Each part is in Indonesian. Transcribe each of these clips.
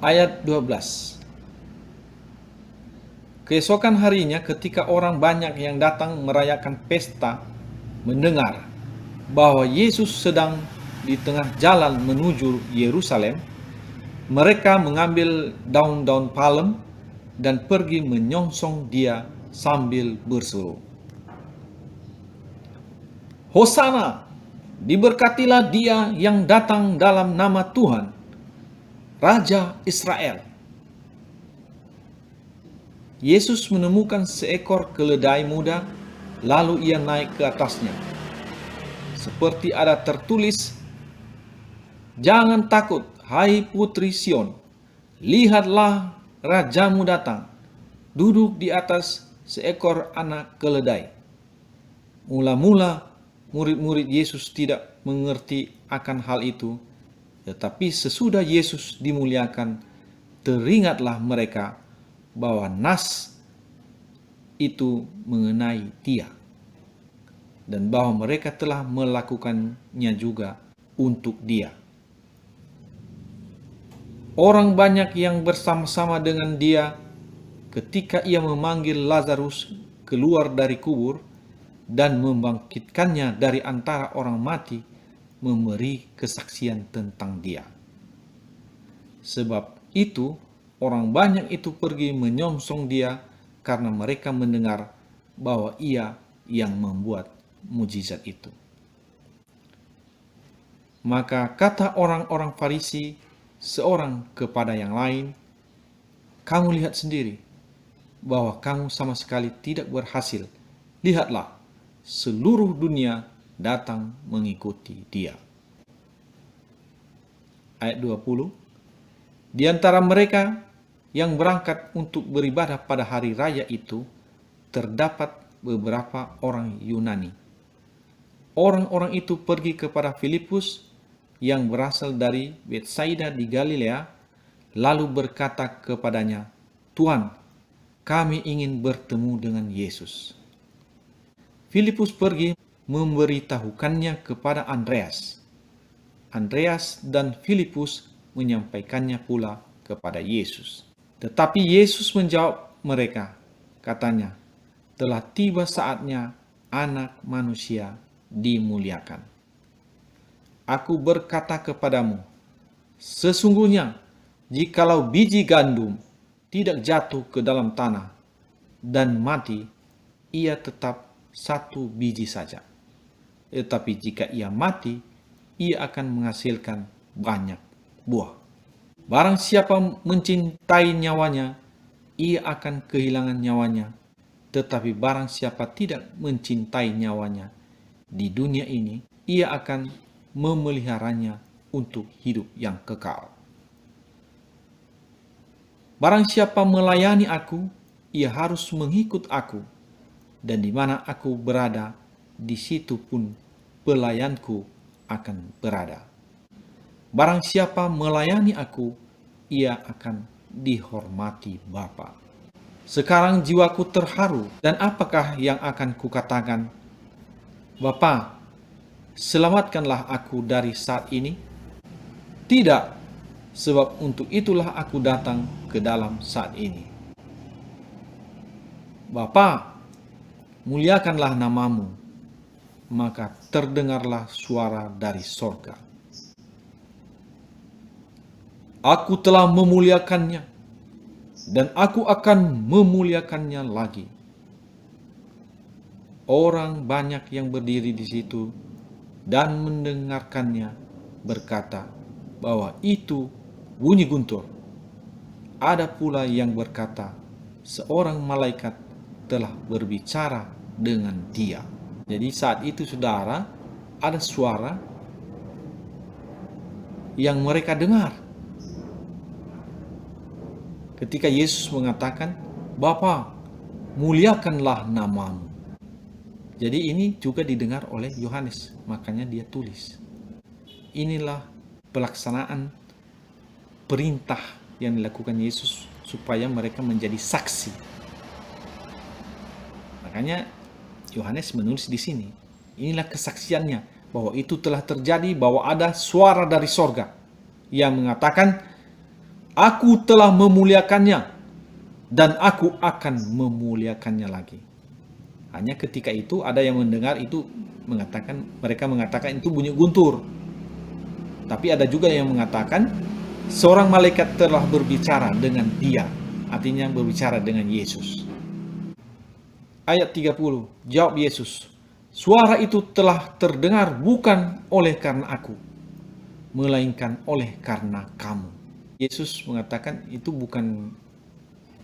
Ayat 12. Keesokan harinya ketika orang banyak yang datang merayakan pesta mendengar bahwa Yesus sedang di tengah jalan menuju Yerusalem, mereka mengambil daun-daun palem dan pergi menyongsong dia sambil berseru, "Hosana, diberkatilah dia yang datang dalam nama Tuhan, Raja Israel." Yesus menemukan seekor keledai muda, lalu ia naik ke atasnya. Seperti ada tertulis, "Jangan takut, hai putri Sion, lihatlah rajamu datang, duduk di atas seekor anak keledai." Mula-mula murid-murid Yesus tidak mengerti akan hal itu, tetapi sesudah Yesus dimuliakan, teringatlah mereka bahwa nas itu mengenai dia, dan bahwa mereka telah melakukannya juga untuk dia. Orang banyak yang bersama-sama dengan dia ketika ia memanggil Lazarus keluar dari kubur dan membangkitkannya dari antara orang mati, memberi kesaksian tentang dia. Sebab itu orang banyak itu pergi menyongsong dia karena mereka mendengar bahwa ia yang membuat mujizat itu. Maka kata orang-orang Farisi seorang kepada yang lain, "Kamu lihat sendiri bahwa kamu sama sekali tidak berhasil. Lihatlah, seluruh dunia datang mengikuti dia." Ayat 20. Di antara mereka yang berangkat untuk beribadah pada hari raya itu, terdapat beberapa orang Yunani. Orang-orang itu pergi kepada Filipus yang berasal dari Betsaida di Galilea, lalu berkata kepadanya, "Tuan, kami ingin bertemu dengan Yesus." Filipus pergi memberitahukannya kepada Andreas. Andreas dan Filipus menyampaikannya pula kepada Yesus. Tetapi Yesus menjawab mereka, katanya, "Telah tiba saatnya Anak Manusia dimuliakan. Aku berkata kepadamu, sesungguhnya jikalau biji gandum tidak jatuh ke dalam tanah dan mati, ia tetap satu biji saja. Tetapi jika ia mati, ia akan menghasilkan banyak buah. Barang siapa mencintai nyawanya, ia akan kehilangan nyawanya. Tetapi barang siapa tidak mencintai nyawanya di dunia ini, ia akan memeliharanya untuk hidup yang kekal. Barang siapa melayani aku, ia harus mengikut aku, dan di mana aku berada, di situ pun pelayanku akan berada. Barang siapa melayani aku, ia akan dihormati Bapa. Sekarang jiwaku terharu, dan apakah yang akan kukatakan? Bapa, selamatkanlah aku dari saat ini? Tidak, sebab untuk itulah aku datang ke dalam saat ini. Bapa, muliakanlah namamu. Maka terdengarlah suara dari sorga. Aku telah memuliakannya, dan aku akan memuliakannya lagi. Orang banyak yang berdiri di situ dan mendengarkannya berkata bahwa itu bunyi guntur. Ada pula yang berkata, seorang malaikat telah berbicara dengan dia. Jadi saat itu saudara, ada suara yang mereka dengar. Ketika Yesus mengatakan, "Bapa, muliakanlah namamu." Jadi ini juga didengar oleh Yohanes, makanya dia tulis. Inilah pelaksanaan perintah yang dilakukan Yesus supaya mereka menjadi saksi. Makanya Yohanes menulis di sini. Inilah kesaksiannya bahwa itu telah terjadi, bahwa ada suara dari sorga yang mengatakan, Aku telah memuliakannya, dan aku akan memuliakannya lagi. Hanya ketika itu ada yang mendengar itu mereka mengatakan itu bunyi guntur. Tapi ada juga yang mengatakan seorang malaikat telah berbicara dengan dia, artinya berbicara dengan Yesus. Ayat 30, jawab Yesus, suara itu telah terdengar bukan oleh karena aku, melainkan oleh karena kamu. Yesus mengatakan itu bukan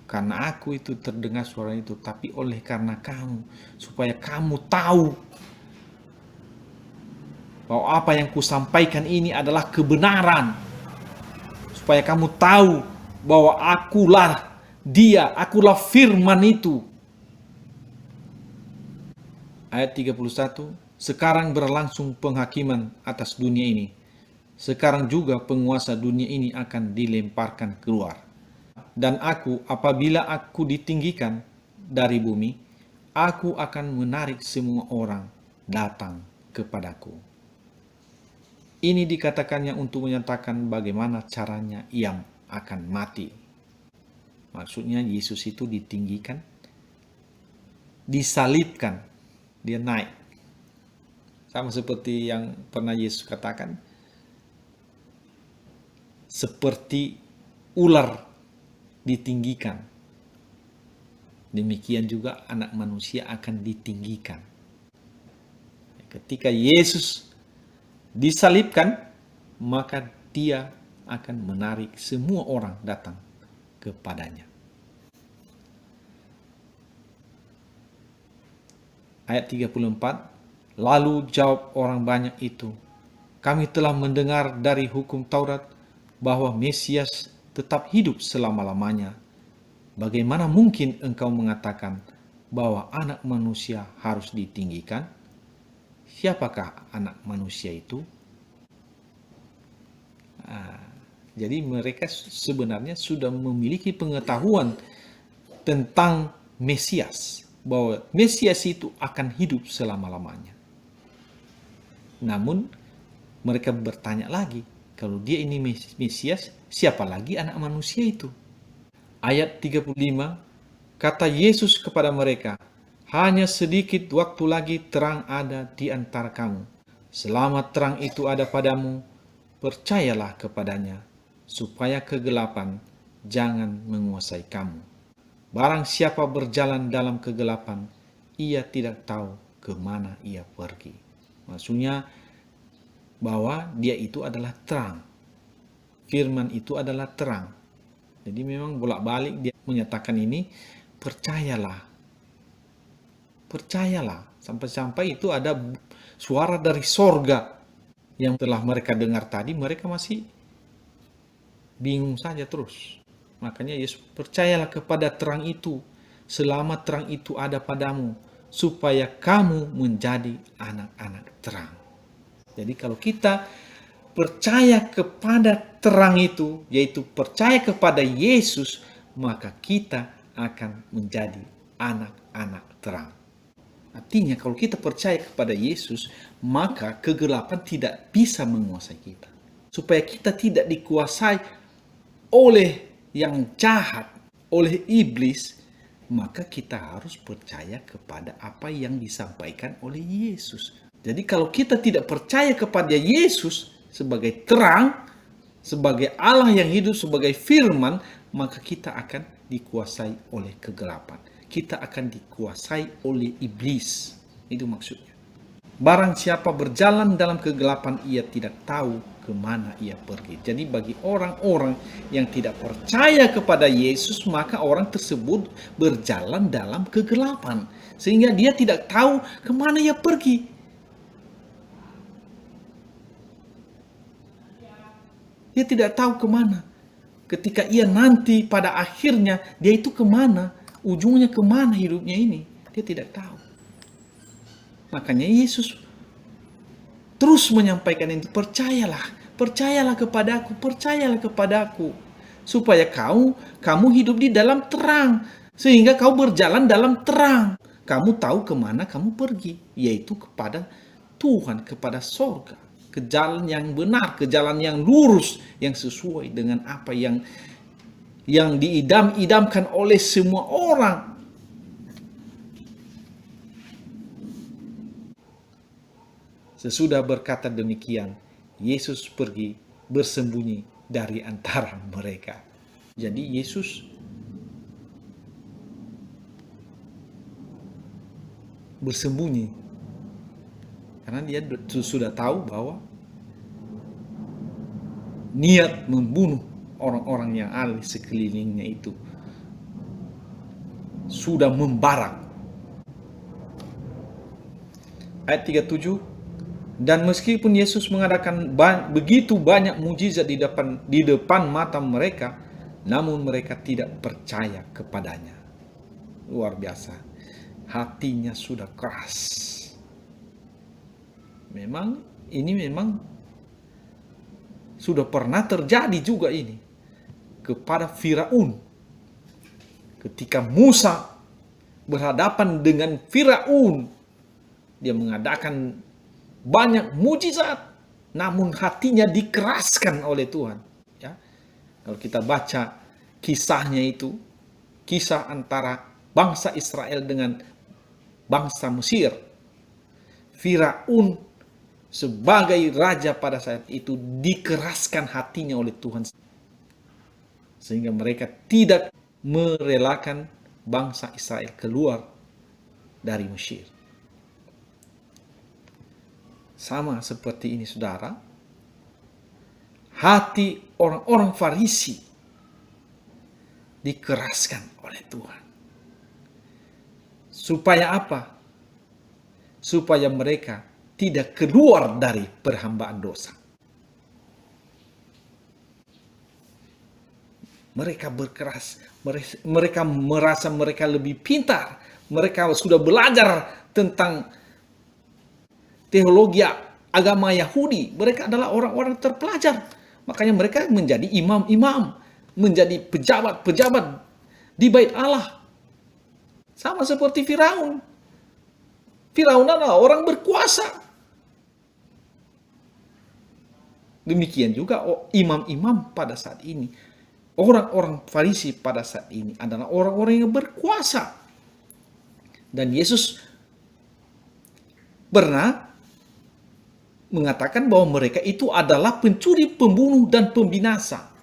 karena aku itu terdengar suara itu, tapi oleh karena kamu, supaya kamu tahu bahwa apa yang kusampaikan ini adalah kebenaran. Supaya kamu tahu bahwa akulah dia, akulah firman itu. Ayat 31, sekarang berlangsung penghakiman atas dunia ini. Sekarang juga penguasa dunia ini akan dilemparkan keluar. Dan aku, apabila aku ditinggikan dari bumi, aku akan menarik semua orang datang kepadaku. Ini dikatakannya untuk menyatakan bagaimana caranya ia akan mati. Maksudnya Yesus itu ditinggikan, disalibkan, dia naik. Sama seperti yang pernah Yesus katakan, seperti ular ditinggikan, demikian juga anak manusia akan ditinggikan. Ketika Yesus disalibkan, maka dia akan menarik semua orang datang kepadanya. Ayat 34, lalu jawab orang banyak itu, kami telah mendengar dari hukum Taurat bahwa Mesias tetap hidup selama-lamanya. Bagaimana mungkin engkau mengatakan bahwa anak manusia harus ditinggikan? Siapakah anak manusia itu? Jadi mereka sebenarnya sudah memiliki pengetahuan tentang Mesias, bahwa Mesias itu akan hidup selama-lamanya. Namun mereka bertanya lagi, kalau dia ini Mesias, siapa lagi anak manusia itu? Ayat 35, kata Yesus kepada mereka, hanya sedikit waktu lagi terang ada di antara kamu. Selama terang itu ada padamu, percayalah kepadanya, supaya kegelapan jangan menguasai kamu. Barang siapa berjalan dalam kegelapan, ia tidak tahu kemana ia pergi. Maksudnya bahwa dia itu adalah terang. Firman itu adalah terang. Jadi memang bolak-balik dia menyatakan ini, percayalah. Percayalah. Sampai-sampai itu ada suara dari sorga yang telah mereka dengar tadi, mereka masih bingung saja terus. Makanya Yesus, percayalah kepada terang itu, selama terang itu ada padamu, supaya kamu menjadi anak-anak terang. Jadi kalau kita percaya kepada terang itu, yaitu percaya kepada Yesus, maka kita akan menjadi anak-anak terang. Artinya kalau kita percaya kepada Yesus, maka kegelapan tidak bisa menguasai kita. Supaya kita tidak dikuasai oleh yang jahat, oleh iblis, maka kita harus percaya kepada apa yang disampaikan oleh Yesus. Jadi kalau kita tidak percaya kepada Yesus sebagai terang, sebagai Allah yang hidup, sebagai firman, maka kita akan dikuasai oleh kegelapan. Kita akan dikuasai oleh iblis. Itu maksudnya. Barang siapa berjalan dalam kegelapan, ia tidak tahu kemana ia pergi. Jadi bagi orang-orang yang tidak percaya kepada Yesus, maka orang tersebut berjalan dalam kegelapan. Sehingga dia tidak tahu kemana ia pergi. Dia tidak tahu kemana. Ketika ia nanti pada akhirnya, dia itu kemana? Ujungnya kemana hidupnya ini? Dia tidak tahu. Makanya Yesus terus menyampaikan itu, percayalah kepadaku, percayalah kepadaku. Supaya kamu hidup di dalam terang. Sehingga kau berjalan dalam terang. Kamu tahu kemana kamu pergi. Yaitu kepada Tuhan, kepada sorga. Ke jalan yang benar, ke jalan yang lurus, yang sesuai dengan apa yang yang diidam-idamkan oleh semua orang. Sesudah berkata demikian, Yesus pergi bersembunyi dari antara mereka. Jadi Yesus bersembunyi karena dia sudah tahu bahwa niat membunuh orang-orang yang ada di sekelilingnya itu sudah membara. Ayat 37, dan meskipun Yesus mengadakan begitu banyak mujizat di depan mata mereka, namun mereka tidak percaya kepadanya. Luar biasa. Hatinya sudah keras. Ini memang sudah pernah terjadi juga ini kepada Firaun. Ketika Musa berhadapan dengan Firaun, dia mengadakan banyak mujizat, namun hatinya dikeraskan oleh Tuhan. Ya, kalau kita baca kisahnya itu, kisah antara bangsa Israel dengan bangsa Mesir, Firaun sebagai raja pada saat itu dikeraskan hatinya oleh Tuhan, sehingga mereka tidak merelakan bangsa Israel keluar dari Mesir. Sama seperti ini, saudara, hati orang-orang Farisi dikeraskan oleh Tuhan. Supaya apa? Supaya mereka tidak keluar dari perhambaan dosa. Mereka berkeras, mereka merasa mereka lebih pintar, mereka sudah belajar tentang teologi agama Yahudi. Mereka adalah orang-orang terpelajar. Makanya mereka menjadi imam-imam, menjadi pejabat-pejabat di bait Allah. Sama seperti Firaun. Firaun adalah orang berkuasa. Demikian juga imam-imam pada saat ini. Orang-orang Farisi pada saat ini adalah orang-orang yang berkuasa. Dan Yesus pernah mengatakan bahwa mereka itu adalah pencuri, pembunuh, dan pembinasa.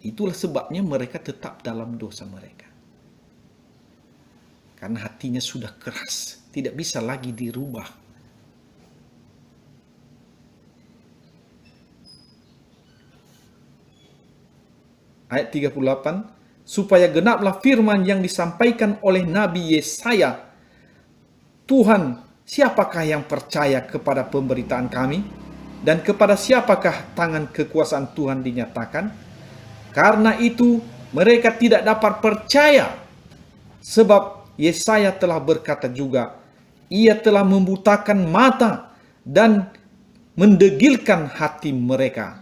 Itulah sebabnya mereka tetap dalam dosa mereka. Karena hatinya sudah keras, tidak bisa lagi dirubah. Ayat 38, supaya genaplah firman yang disampaikan oleh Nabi Yesaya, Tuhan, siapakah yang percaya kepada pemberitaan kami? Dan kepada siapakah tangan kekuasaan Tuhan dinyatakan? Karena itu mereka tidak dapat percaya. Sebab Yesaya telah berkata juga, ia telah membutakan mata dan mendegilkan hati mereka,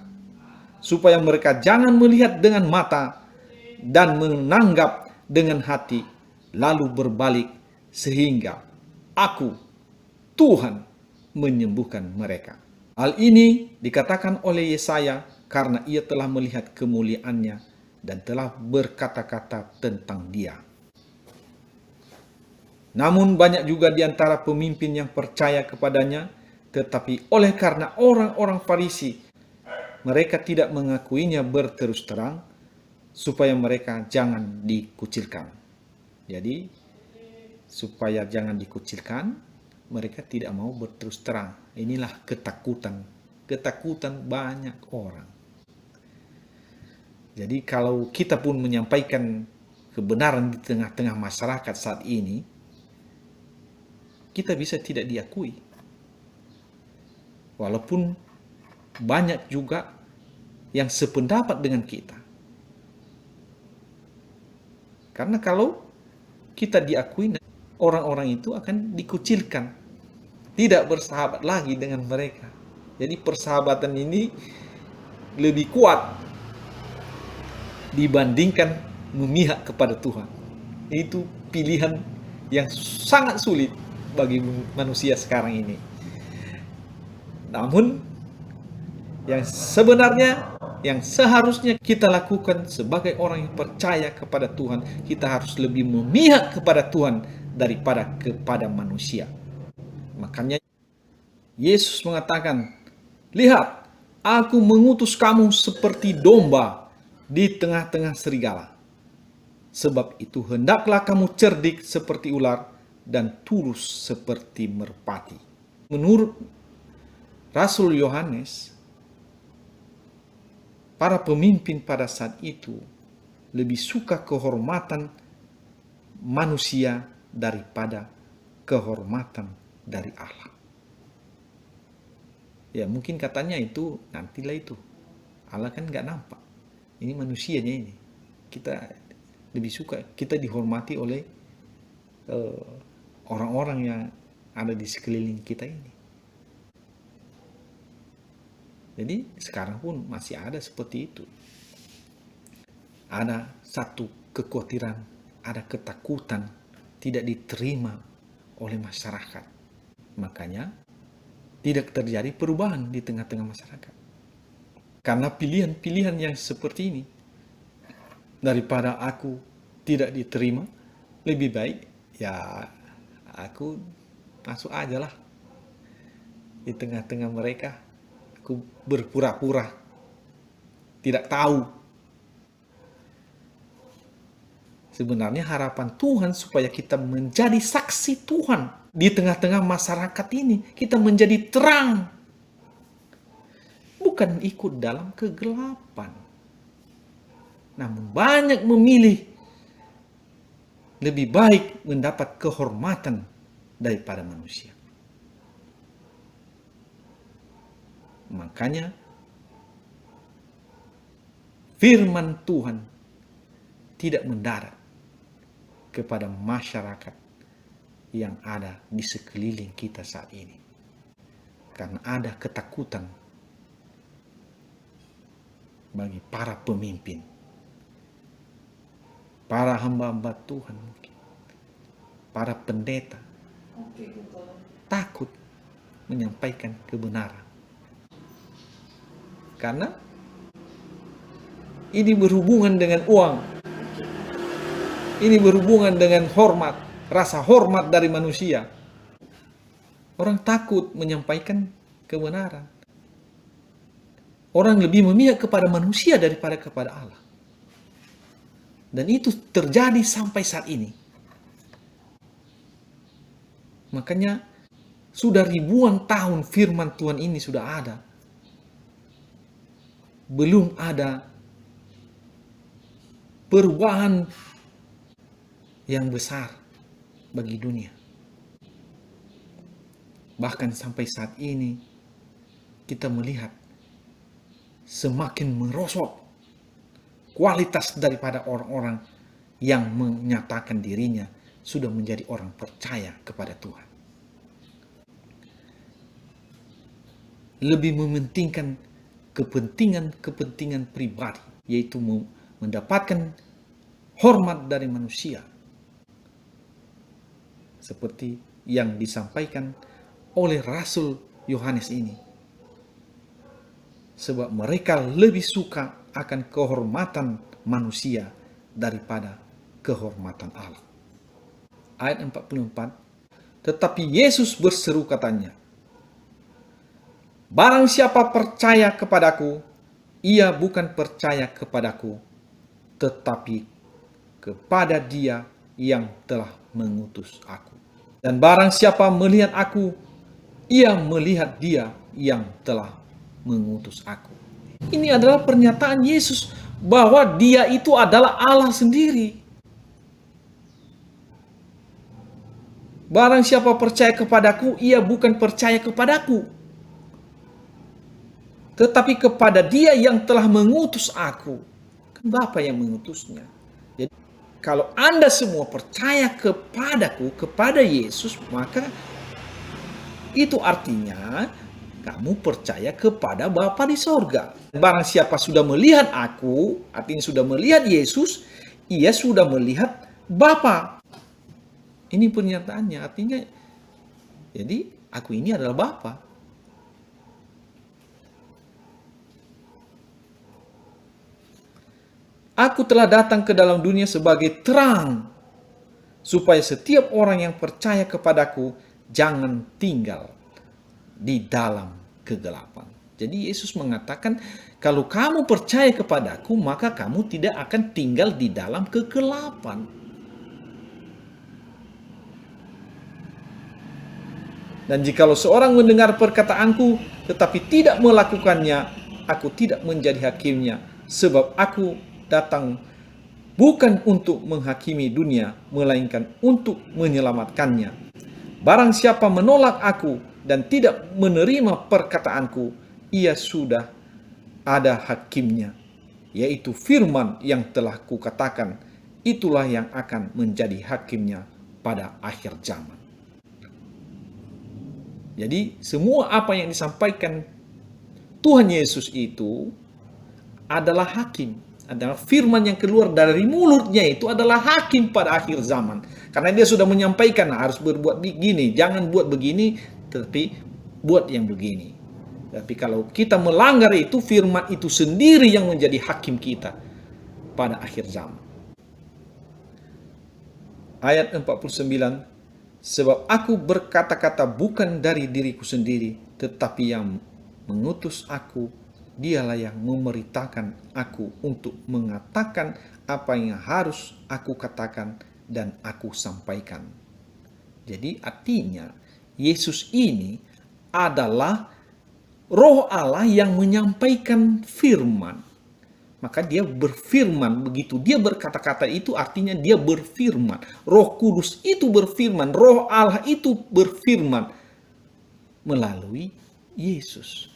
supaya mereka jangan melihat dengan mata dan menanggap dengan hati, lalu berbalik sehingga aku Tuhan menyembuhkan mereka. Hal ini dikatakan oleh Yesaya karena ia telah melihat kemuliaannya dan telah berkata-kata tentang dia. Namun banyak juga di antara pemimpin yang percaya kepadanya, tetapi oleh karena orang-orang Farisi, mereka tidak mengakuinya berterus terang, supaya mereka jangan dikucilkan. Jadi, supaya jangan dikucilkan, mereka tidak mau berterus terang. Inilah ketakutan banyak orang. Jadi kalau kita pun menyampaikan kebenaran di tengah-tengah masyarakat saat ini, kita bisa tidak diakui. Walaupun banyak juga yang sependapat dengan kita. Karena kalau kita diakui, orang-orang itu akan dikucilkan. Tidak bersahabat lagi dengan mereka. Jadi persahabatan ini lebih kuat dibandingkan memihak kepada Tuhan. Itu pilihan yang sangat sulit bagi manusia sekarang ini. Namun yang sebenarnya yang seharusnya kita lakukan sebagai orang yang percaya kepada Tuhan, kita harus lebih memihak kepada Tuhan daripada kepada manusia. Makanya Yesus mengatakan, "Lihat, aku mengutus kamu seperti domba di tengah-tengah serigala. Sebab itu hendaklah kamu cerdik seperti ular dan tulus seperti merpati." Menurut Rasul Yohanes, para pemimpin pada saat itu lebih suka kehormatan manusia daripada kehormatan dari Allah. Ya mungkin katanya itu nantilah itu. Allah kan nggak nampak. Ini manusianya ini. Kita lebih suka kita dihormati oleh orang-orang yang ada di sekeliling kita ini. Jadi sekarang pun masih ada seperti itu. Ada satu kekhawatiran, ada ketakutan tidak diterima oleh masyarakat. Makanya tidak terjadi perubahan di tengah-tengah masyarakat. Karena pilihan-pilihan yang seperti ini, daripada aku tidak diterima, lebih baik ya aku masuk aja lah di tengah-tengah mereka. Aku berpura-pura tidak tahu. Sebenarnya harapan Tuhan supaya kita menjadi saksi Tuhan di tengah-tengah masyarakat ini. Kita menjadi terang. Bukan ikut dalam kegelapan. Namun banyak memilih lebih baik mendapat kehormatan daripada manusia. Makanya firman Tuhan tidak mendarat kepada masyarakat yang ada di sekeliling kita saat ini. Karena ada ketakutan bagi para pemimpin, para hamba-hamba Tuhan mungkin, para pendeta, takut menyampaikan kebenaran. Karena ini berhubungan dengan uang. Ini berhubungan dengan hormat, rasa hormat dari manusia. Orang takut menyampaikan kebenaran. Orang lebih memihak kepada manusia daripada kepada Allah. Dan itu terjadi sampai saat ini. Makanya sudah ribuan tahun firman Tuhan ini sudah ada. Belum ada perubahan yang besar bagi dunia. Bahkan sampai saat ini kita melihat semakin merosot kualitas daripada orang-orang yang menyatakan dirinya sudah menjadi orang percaya kepada Tuhan. Lebih mementingkan kepentingan pribadi, yaitu mendapatkan hormat dari manusia. Seperti yang disampaikan oleh Rasul Yohanes ini. Sebab mereka lebih suka akan kehormatan manusia daripada kehormatan Allah. Ayat 44, tetapi Yesus berseru katanya, "Barang siapa percaya kepadaku, ia bukan percaya kepadaku, tetapi kepada Dia yang telah mengutus aku. Dan barang siapa melihat aku, ia melihat Dia yang telah mengutus aku." Ini adalah pernyataan Yesus bahwa Dia itu adalah Allah sendiri. Barang siapa percaya kepadaku, ia bukan percaya kepadaku, tetapi kepada Dia yang telah mengutus aku. Kan Bapa yang mengutusnya. Jadi kalau Anda semua percaya kepadaku, kepada Yesus, maka itu artinya kamu percaya kepada Bapa di sorga. Barang siapa sudah melihat aku, artinya sudah melihat Yesus, ia sudah melihat Bapa. Ini pernyataannya, artinya jadi aku ini adalah Bapa. Aku telah datang ke dalam dunia sebagai terang, supaya setiap orang yang percaya kepadaku jangan tinggal di dalam kegelapan. Jadi Yesus mengatakan, kalau kamu percaya kepadaku, maka kamu tidak akan tinggal di dalam kegelapan. Dan jikalau seorang mendengar perkataanku tetapi tidak melakukannya, aku tidak menjadi hakimnya, sebab aku datang bukan untuk menghakimi dunia, melainkan untuk menyelamatkannya. Barang siapa menolak aku dan tidak menerima perkataanku, ia sudah ada hakimnya, yaitu firman yang telah kukatakan, itulah yang akan menjadi hakimnya pada akhir zaman. Jadi semua apa yang disampaikan Tuhan Yesus itu adalah hakim, adalah firman yang keluar dari mulutnya itu adalah hakim pada akhir zaman. Karena dia sudah menyampaikan harus berbuat begini, jangan buat begini, tetapi buat yang begini. Tapi kalau kita melanggar itu, firman itu sendiri yang menjadi hakim kita pada akhir zaman. Ayat 49, sebab aku berkata-kata bukan dari diriku sendiri, tetapi yang mengutus aku, dialah yang memerintahkan aku untuk mengatakan apa yang harus aku katakan dan aku sampaikan. Jadi artinya, Yesus ini adalah Roh Allah yang menyampaikan firman. Maka dia berfirman, begitu dia berkata-kata itu artinya dia berfirman. Roh Kudus itu berfirman, Roh Allah itu berfirman melalui Yesus.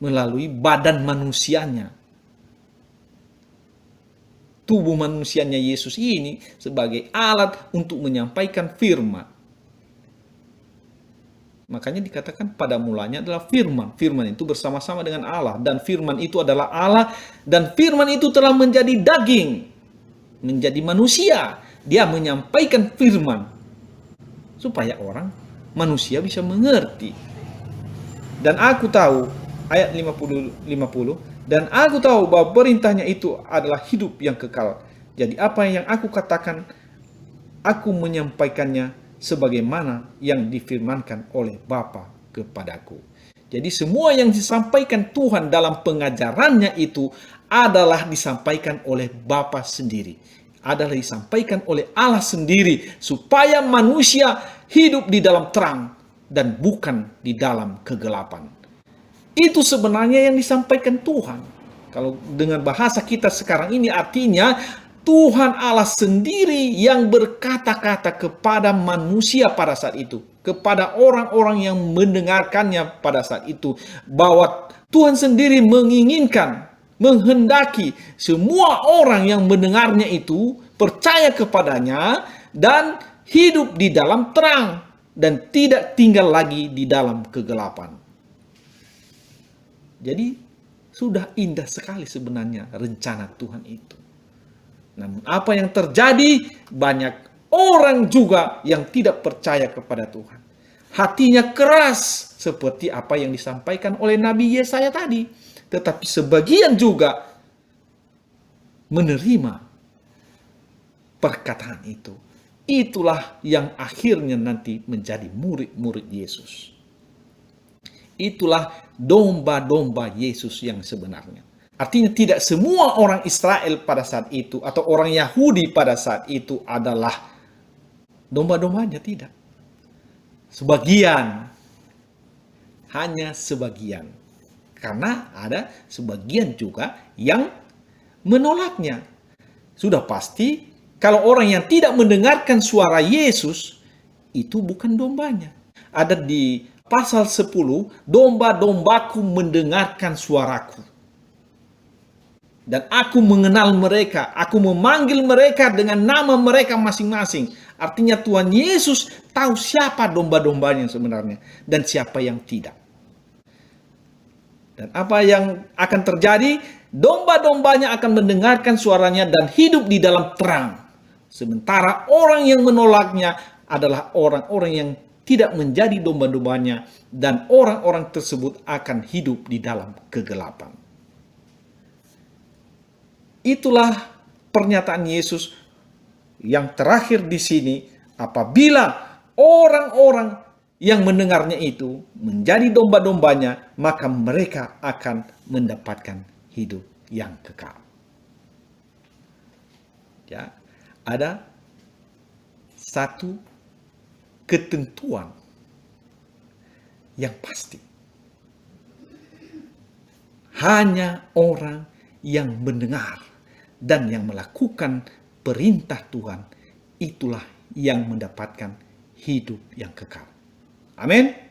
Melalui badan manusianya. Tubuh manusianya Yesus ini sebagai alat untuk menyampaikan firman. Makanya dikatakan pada mulanya adalah firman. Firman itu bersama-sama dengan Allah. Dan firman itu adalah Allah. Dan firman itu telah menjadi daging. Menjadi manusia. Dia menyampaikan firman. Supaya orang, manusia bisa mengerti. Dan aku tahu, ayat 50, dan aku tahu bahwa perintahnya itu adalah hidup yang kekal. Jadi apa yang aku katakan, aku menyampaikannya sebagaimana yang difirmankan oleh Bapa kepadaku. Jadi semua yang disampaikan Tuhan dalam pengajarannya itu adalah disampaikan oleh Bapa sendiri. Adalah disampaikan oleh Allah sendiri. Supaya manusia hidup di dalam terang dan bukan di dalam kegelapan. Itu sebenarnya yang disampaikan Tuhan. Kalau dengan bahasa kita sekarang ini artinya Tuhan Allah sendiri yang berkata-kata kepada manusia pada saat itu. Kepada orang-orang yang mendengarkannya pada saat itu. Bahwa Tuhan sendiri menginginkan, menghendaki semua orang yang mendengarnya itu percaya kepadanya dan hidup di dalam terang. Dan tidak tinggal lagi di dalam kegelapan. Jadi sudah indah sekali sebenarnya rencana Tuhan itu. Namun apa yang terjadi, banyak orang juga yang tidak percaya kepada Tuhan. Hatinya keras seperti apa yang disampaikan oleh Nabi Yesaya tadi. Tetapi sebagian juga menerima perkataan itu. Itulah yang akhirnya nanti menjadi murid-murid Yesus. Itulah domba-domba Yesus yang sebenarnya. Artinya tidak semua orang Israel pada saat itu atau orang Yahudi pada saat itu adalah domba-dombanya, tidak. Sebagian, hanya sebagian. Karena ada sebagian juga yang menolaknya. Sudah pasti kalau orang yang tidak mendengarkan suara Yesus itu bukan dombanya. Ada di pasal 10, domba-dombaku mendengarkan suaraku. Dan aku mengenal mereka, aku memanggil mereka dengan nama mereka masing-masing. Artinya Tuhan Yesus tahu siapa domba-dombanya sebenarnya dan siapa yang tidak. Dan apa yang akan terjadi? Domba-dombanya akan mendengarkan suaranya dan hidup di dalam terang. Sementara orang yang menolaknya adalah orang-orang yang tidak menjadi domba-dombanya dan orang-orang tersebut akan hidup di dalam kegelapan. itulah pernyataan Yesus yang terakhir di sini. Apabila orang-orang yang mendengarnya itu menjadi domba-dombanya, maka mereka akan mendapatkan hidup yang kekal. Ya, ada satu ketentuan yang pasti. Hanya orang yang mendengar dan yang melakukan perintah Tuhan, itulah yang mendapatkan hidup yang kekal. Amin.